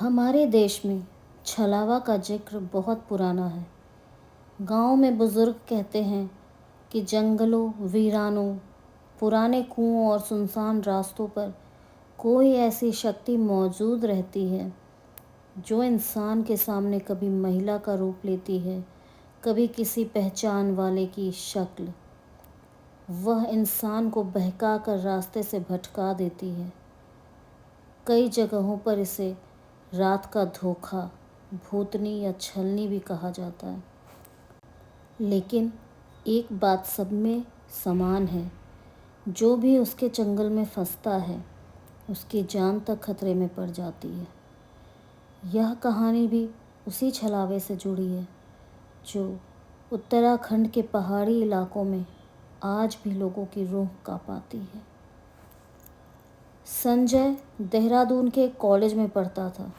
हमारे देश में छलावा का जिक्र बहुत पुराना है। गांव में बुजुर्ग कहते हैं कि जंगलों, वीरानों, पुराने कुओं और सुनसान रास्तों पर कोई ऐसी शक्ति मौजूद रहती है जो इंसान के सामने कभी महिला का रूप लेती है, कभी किसी पहचान वाले की शक्ल। वह इंसान को बहका कर रास्ते से भटका देती है। कई जगहों पर इसे रात का धोखा, भूतनी या छलनी भी कहा जाता है। लेकिन एक बात सब में समान है, जो भी उसके चंगुल में फंसता है उसकी जान तक खतरे में पड़ जाती है। यह कहानी भी उसी छलावे से जुड़ी है जो उत्तराखंड के पहाड़ी इलाकों में आज भी लोगों की रूह कांपाती है। संजय देहरादून के कॉलेज में पढ़ता था।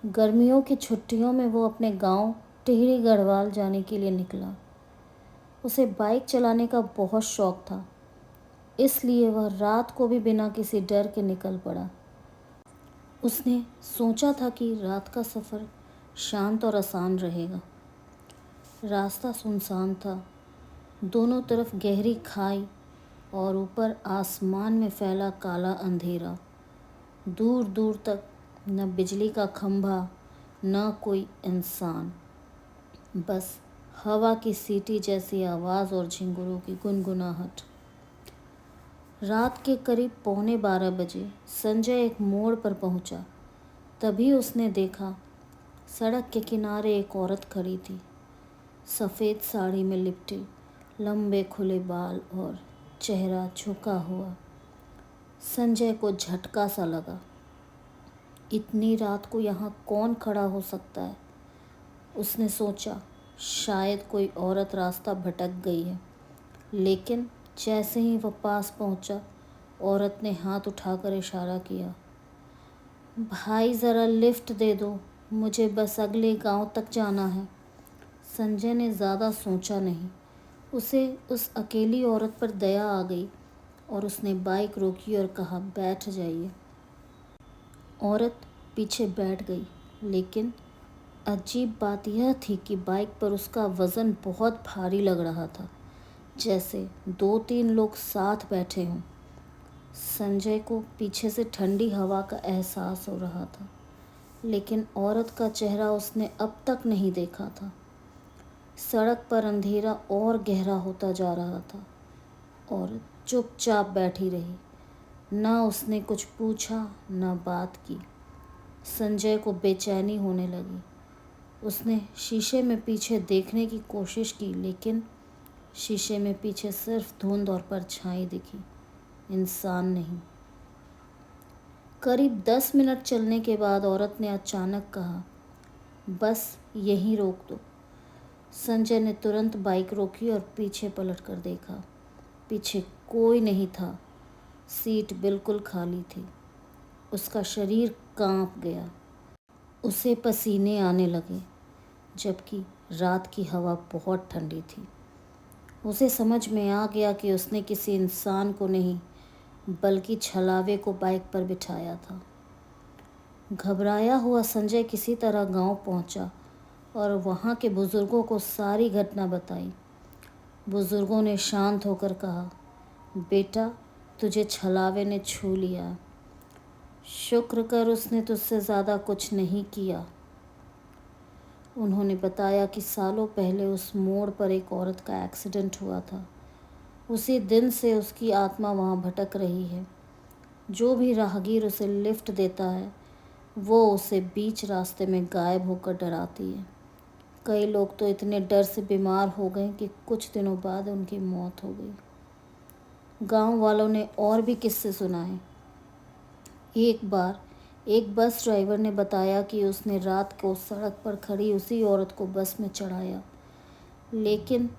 गर्मियों की छुट्टियों में वो अपने गांव टिहरी गढ़वाल जाने के लिए निकला। उसे बाइक चलाने का बहुत शौक था, इसलिए वह रात को भी बिना किसी डर के निकल पड़ा। उसने सोचा था कि रात का सफ़र शांत और आसान रहेगा। रास्ता सुनसान था, दोनों तरफ गहरी खाई और ऊपर आसमान में फैला काला अंधेरा। दूर दूर तक न बिजली का खंभा, न कोई इंसान, बस हवा की सीटी जैसी आवाज़ और झिंगुरों की गुनगुनाहट। रात के करीब 11:45 बजे संजय एक मोड़ पर पहुंचा। तभी उसने देखा सड़क के किनारे एक औरत खड़ी थी, सफ़ेद साड़ी में लिपटी, लंबे खुले बाल और चेहरा झुका हुआ। संजय को झटका सा लगा। इतनी रात को यहाँ कौन खड़ा हो सकता है? उसने सोचा शायद कोई औरत रास्ता भटक गई है। लेकिन जैसे ही वह पास पहुँचा, औरत ने हाथ उठाकर इशारा किया, भाई ज़रा लिफ्ट दे दो, मुझे बस अगले गांव तक जाना है। संजय ने ज़्यादा सोचा नहीं। उसे उस अकेली औरत पर दया आ गई और उसने बाइक रोकी और कहा, बैठ जाइए। औरत पीछे बैठ गई, लेकिन अजीब बात यह थी कि बाइक पर उसका वज़न बहुत भारी लग रहा था, जैसे 2-3 लोग साथ बैठे हों। संजय को पीछे से ठंडी हवा का एहसास हो रहा था, लेकिन औरत का चेहरा उसने अब तक नहीं देखा था। सड़क पर अंधेरा और गहरा होता जा रहा था। औरत चुपचाप बैठी रही। न उसने कुछ पूछा, न बात की। संजय को बेचैनी होने लगी। उसने शीशे में पीछे देखने की कोशिश की, लेकिन शीशे में पीछे सिर्फ धुंध और परछाई दिखी, इंसान नहीं। करीब 10 मिनट चलने के बाद औरत ने अचानक कहा, बस यहीं रोक दो। संजय ने तुरंत बाइक रोकी और पीछे पलट कर देखा। पीछे कोई नहीं था, सीट बिल्कुल खाली थी। उसका शरीर कांप गया। उसे पसीने आने लगे, जबकि रात की हवा बहुत ठंडी थी। उसे समझ में आ गया कि उसने किसी इंसान को नहीं, बल्कि छलावे को बाइक पर बिठाया था। घबराया हुआ संजय किसी तरह गांव पहुंचा और वहां के बुजुर्गों को सारी घटना बताई। बुजुर्गों ने शांत होकर कहा, बेटा, तुझे छलावे ने छू लिया। शुक्र कर उसने तुझसे ज़्यादा कुछ नहीं किया। उन्होंने बताया कि सालों पहले उस मोड़ पर एक औरत का एक्सीडेंट हुआ था। उसी दिन से उसकी आत्मा वहाँ भटक रही है। जो भी राहगीर उसे लिफ्ट देता है, वो उसे बीच रास्ते में गायब होकर डराती है। कई लोग तो इतने डर से बीमार हो गए कि कुछ दिनों बाद उनकी मौत हो गई। गांव वालों ने और भी किस्से सुनाए। एक बार एक बस ड्राइवर ने बताया कि उसने रात को सड़क पर खड़ी उसी औरत को बस में चढ़ाया, लेकिन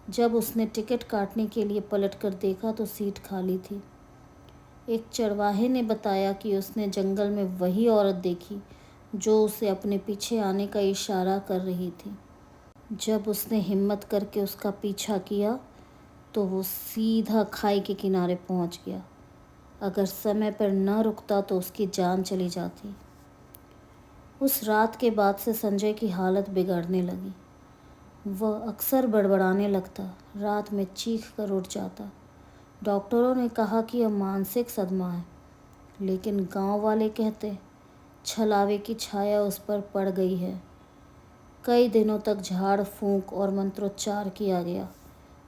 जब उसने टिकट काटने के लिए पलटकर देखा तो सीट खाली थी। एक चरवाहे ने बताया कि उसने जंगल में वही औरत देखी जो उसे अपने पीछे आने का इशारा कर रही थी। जब उसने हिम्मत करके उसका पीछा किया तो वो सीधा खाई के किनारे पहुंच गया। अगर समय पर न रुकता तो उसकी जान चली जाती। उस रात के बाद से संजय की हालत बिगड़ने लगी। वह अक्सर बड़बड़ाने लगता, रात में चीख कर उठ जाता। डॉक्टरों ने कहा कि यह मानसिक सदमा है, लेकिन गांव वाले कहते छलावे की छाया उस पर पड़ गई है। कई दिनों तक झाड़ फूंक और मंत्रोच्चार किया गया।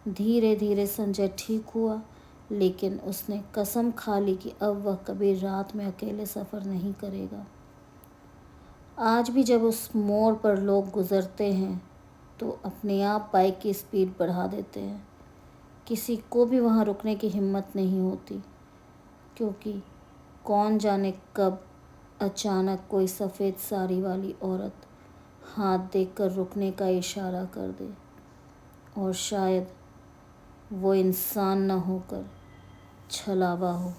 धीरे धीरे संजय ठीक हुआ, लेकिन उसने कसम खा ली कि अब वह कभी रात में अकेले सफ़र नहीं करेगा। आज भी जब उस मोड़ पर लोग गुजरते हैं तो अपने आप बाइक की स्पीड बढ़ा देते हैं। किसी को भी वहाँ रुकने की हिम्मत नहीं होती, क्योंकि कौन जाने कब अचानक कोई सफ़ेद साड़ी वाली औरत हाथ देखकर रुकने का इशारा कर दे, और शायद वो इंसान न होकर छलावा हो।